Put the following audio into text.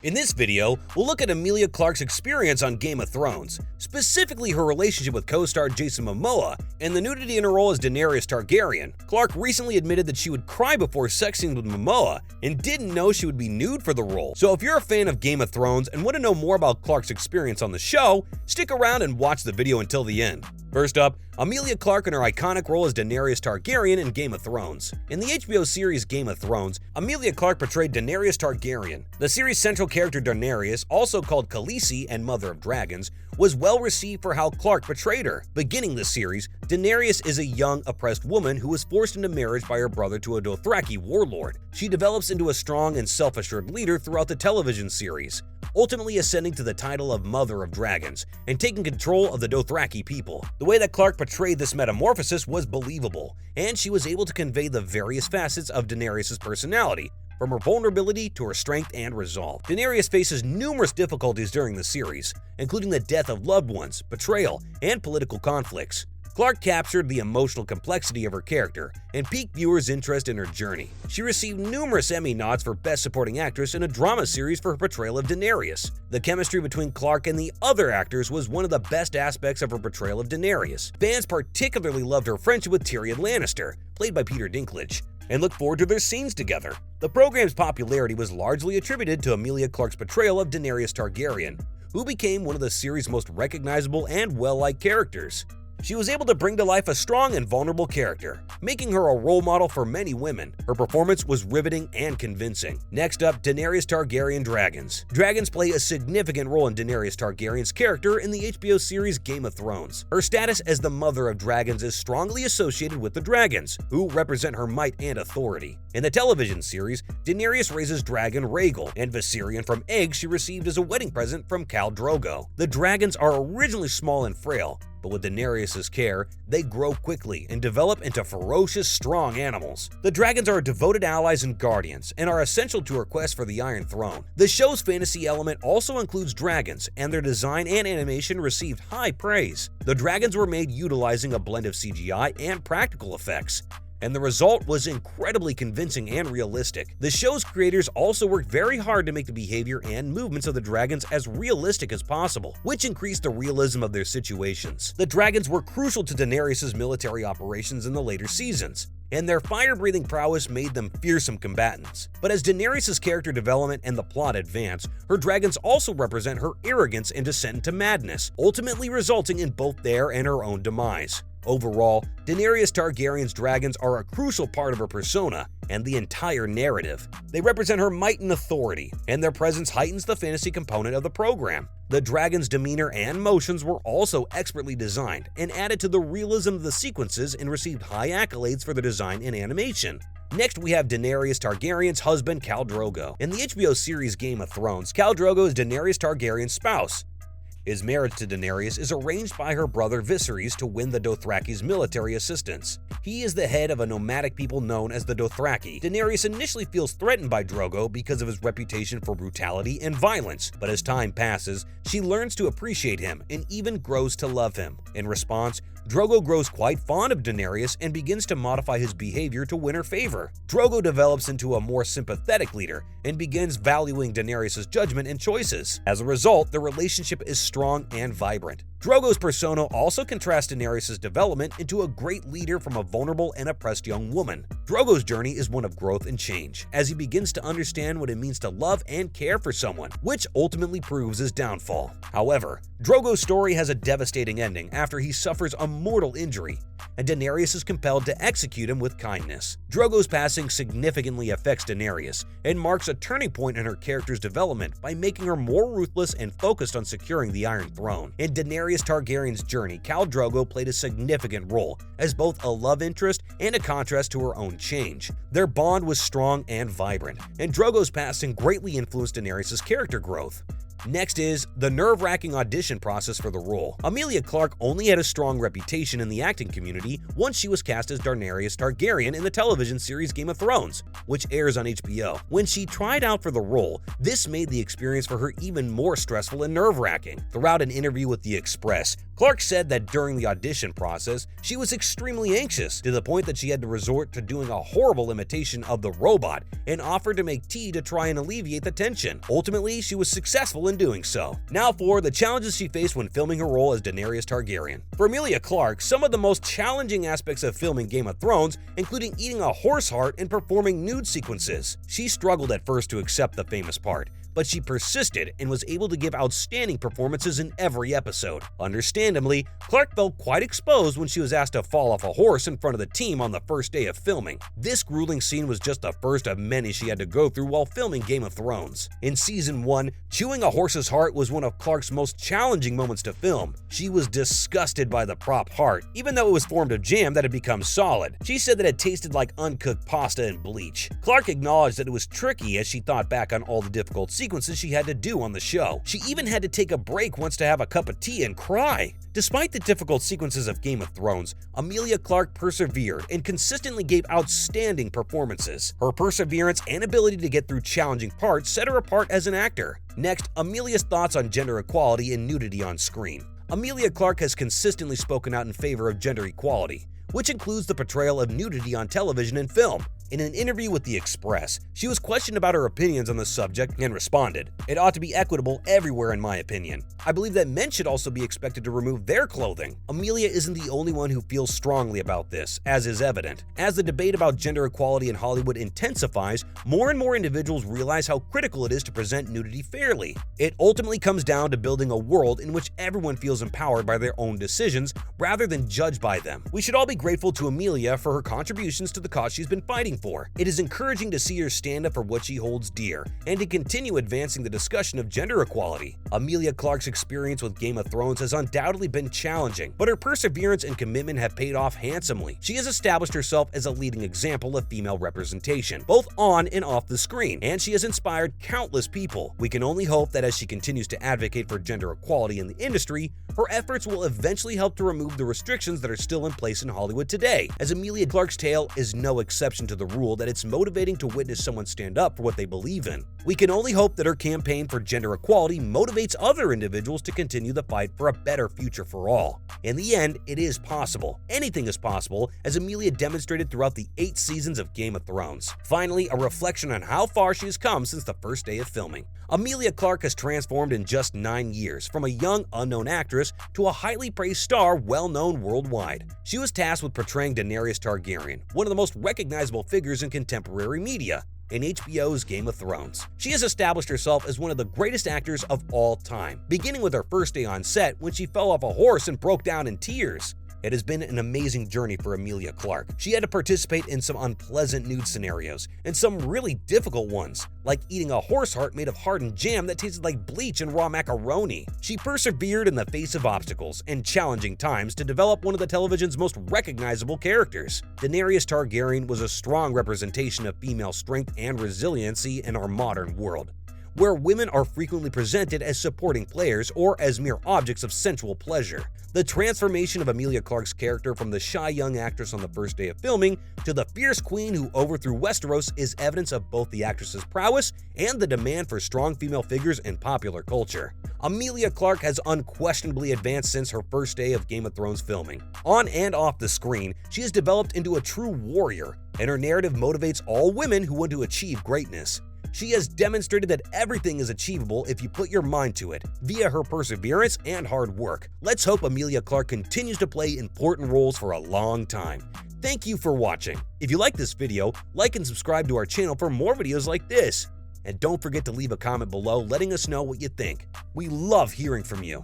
In this video, we'll look at Emilia Clarke's experience on Game of Thrones, specifically her relationship with co-star Jason Momoa and the nudity in her role as Daenerys Targaryen. Clarke recently admitted that she would cry before sex scenes with Momoa and didn't know she would be nude for the role. So if you're a fan of Game of Thrones and want to know more about Clarke's experience on the show, stick around and watch the video until the end. First up, Emilia Clarke in her iconic role as Daenerys Targaryen in Game of Thrones. In the HBO series Game of Thrones, Emilia Clarke portrayed Daenerys Targaryen. The series' central character Daenerys, also called Khaleesi and Mother of Dragons, was well received for how Clarke portrayed her. Beginning the series, Daenerys is a young, oppressed woman who was forced into marriage by her brother to a Dothraki warlord. She develops into a strong and self-assured leader throughout the television series, ultimately ascending to the title of Mother of Dragons and taking control of the Dothraki people. The way that Clarke portrayed this metamorphosis was believable, and she was able to convey the various facets of Daenerys' personality, from her vulnerability to her strength and resolve. Daenerys faces numerous difficulties during the series, including the death of loved ones, betrayal, and political conflicts. Clarke captured the emotional complexity of her character and piqued viewers' interest in her journey. She received numerous Emmy nods for Best Supporting Actress in a drama series for her portrayal of Daenerys. The chemistry between Clarke and the other actors was one of the best aspects of her portrayal of Daenerys. Fans particularly loved her friendship with Tyrion Lannister, played by Peter Dinklage, and look forward to their scenes together. The program's popularity was largely attributed to Emilia Clarke's portrayal of Daenerys Targaryen, who became one of the series' most recognizable and well-liked characters. She was able to bring to life a strong and vulnerable character, making her a role model for many women. Her performance was riveting and convincing. Next up, Daenerys Targaryen dragons. Dragons play a significant role in Daenerys Targaryen's character in the HBO series Game of Thrones. Her status as the Mother of Dragons is strongly associated with the dragons, who represent her might and authority. In the television series, Daenerys raises dragon Rhaegal and Viserion from eggs she received as a wedding present from Khal Drogo. The dragons are originally small and frail, but with Daenerys' care, they grow quickly and develop into ferocious, strong animals. The dragons are devoted allies and guardians, and are essential to her quest for the Iron Throne. The show's fantasy element also includes dragons, and their design and animation received high praise. The dragons were made utilizing a blend of CGI and practical effects, and the result was incredibly convincing and realistic. The show's creators also worked very hard to make the behavior and movements of the dragons as realistic as possible, which increased the realism of their situations. The dragons were crucial to Daenerys' military operations in the later seasons, and their fire-breathing prowess made them fearsome combatants. But as Daenerys' character development and the plot advance, her dragons also represent her arrogance and descent into madness, ultimately resulting in both their and her own demise. Overall, Daenerys Targaryen's dragons are a crucial part of her persona and the entire narrative. They represent her might and authority, and their presence heightens the fantasy component of the program. The dragon's demeanor and motions were also expertly designed and added to the realism of the sequences and received high accolades for their design and animation. Next, we have Daenerys Targaryen's husband, Khal Drogo. In the HBO series Game of Thrones, Khal Drogo is Daenerys Targaryen's spouse. His marriage to Daenerys is arranged by her brother Viserys to win the Dothraki's military assistance. He is the head of a nomadic people known as the Dothraki. Daenerys initially feels threatened by Drogo because of his reputation for brutality and violence, but as time passes, she learns to appreciate him and even grows to love him. In response, Drogo grows quite fond of Daenerys and begins to modify his behavior to win her favor. Drogo develops into a more sympathetic leader and begins valuing Daenerys' judgment and choices. As a result, the relationship is strong and vibrant. Drogo's persona also contrasts Daenerys' development into a great leader from a vulnerable and oppressed young woman. Drogo's journey is one of growth and change, as he begins to understand what it means to love and care for someone, which ultimately proves his downfall. However, Drogo's story has a devastating ending after he suffers a mortal injury, and Daenerys is compelled to execute him with kindness. Drogo's passing significantly affects Daenerys and marks a turning point in her character's development by making her more ruthless and focused on securing the Iron Throne. In Daenerys Targaryen's journey, Khal Drogo played a significant role as both a love interest and a contrast to her own change. Their bond was strong and vibrant, and Drogo's passing greatly influenced Daenerys' character growth. Next is the nerve-wracking audition process for the role. Emilia Clarke only had a strong reputation in the acting community once she was cast as Daenerys Targaryen in the television series Game of Thrones, which airs on HBO. When she tried out for the role, this made the experience for her even more stressful and nerve-wracking. Throughout an interview with The Express, Clarke said that during the audition process, she was extremely anxious, to the point that she had to resort to doing a horrible imitation of the robot and offered to make tea to try and alleviate the tension. Ultimately, she was successful in doing so. Now for the challenges she faced when filming her role as Daenerys Targaryen. For Emilia Clarke, some of the most challenging aspects of filming Game of Thrones, including eating a horse heart and performing nude sequences. She struggled at first to accept the famous part, but she persisted and was able to give outstanding performances in every episode. Understandably, Clarke felt quite exposed when she was asked to fall off a horse in front of the team on the first day of filming. This grueling scene was just the first of many she had to go through while filming Game of Thrones. In Season 1, chewing a horse's heart was one of Clarke's most challenging moments to film. She was disgusted by the prop heart, even though it was formed of jam that had become solid. She said that it tasted like uncooked pasta and bleach. Clarke acknowledged that it was tricky as she thought back on all the difficult sequences she had to do on the show. She even had to take a break once to have a cup of tea and cry. Despite the difficult sequences of Game of Thrones, Emilia Clarke persevered and consistently gave outstanding performances. Her perseverance and ability to get through challenging parts set her apart as an actor. Next, Emilia's thoughts on gender equality and nudity on screen. Emilia Clarke has consistently spoken out in favor of gender equality, which includes the portrayal of nudity on television and film. In an interview with The Express, she was questioned about her opinions on the subject and responded, "It ought to be equitable everywhere in my opinion. I believe that men should also be expected to remove their clothing." Emilia isn't the only one who feels strongly about this, as is evident. As the debate about gender equality in Hollywood intensifies, more and more individuals realize how critical it is to present nudity fairly. It ultimately comes down to building a world in which everyone feels empowered by their own decisions rather than judged by them. We should all be grateful to Emilia for her contributions to the cause she's been fighting for. It is encouraging to see her stand up for what she holds dear and to continue advancing the discussion of gender equality. Emilia Clarke's experience with Game of Thrones has undoubtedly been challenging, but her perseverance and commitment have paid off handsomely. She has established herself as a leading example of female representation, both on and off the screen, and she has inspired countless people. We can only hope that as she continues to advocate for gender equality in the industry, her efforts will eventually help to remove the restrictions that are still in place in Hollywood today, as Emilia Clarke's tale is no exception to the rule that it's motivating to witness someone stand up for what they believe in. We can only hope that her campaign for gender equality motivates other individuals to continue the fight for a better future for all. In the end, it is possible. Anything is possible, as Emilia demonstrated throughout the 8 seasons of Game of Thrones. Finally, a reflection on how far she has come since the first day of filming. Emilia Clarke has transformed in just 9 years, from a young, unknown actress to a highly praised star well-known worldwide. She was tasked with portraying Daenerys Targaryen, one of the most recognizable figures in contemporary media, in HBO's Game of Thrones. She has established herself as one of the greatest actors of all time, beginning with her first day on set when she fell off a horse and broke down in tears. It has been an amazing journey for Emilia Clarke. She had to participate in some unpleasant nude scenarios, and some really difficult ones, like eating a horse heart made of hardened jam that tasted like bleach and raw macaroni. She persevered in the face of obstacles and challenging times to develop one of the television's most recognizable characters. Daenerys Targaryen was a strong representation of female strength and resiliency in our modern world, where women are frequently presented as supporting players or as mere objects of sensual pleasure. The transformation of Emilia Clarke's character from the shy young actress on the first day of filming to the fierce queen who overthrew Westeros is evidence of both the actress's prowess and the demand for strong female figures in popular culture. Emilia Clarke has unquestionably advanced since her first day of Game of Thrones filming. On and off the screen, she has developed into a true warrior, and her narrative motivates all women who want to achieve greatness. She has demonstrated that everything is achievable if you put your mind to it, via her perseverance and hard work. Let's hope Emilia Clarke continues to play important roles for a long time. Thank you for watching. If you like this video, like and subscribe to our channel for more videos like this. And don't forget to leave a comment below letting us know what you think. We love hearing from you.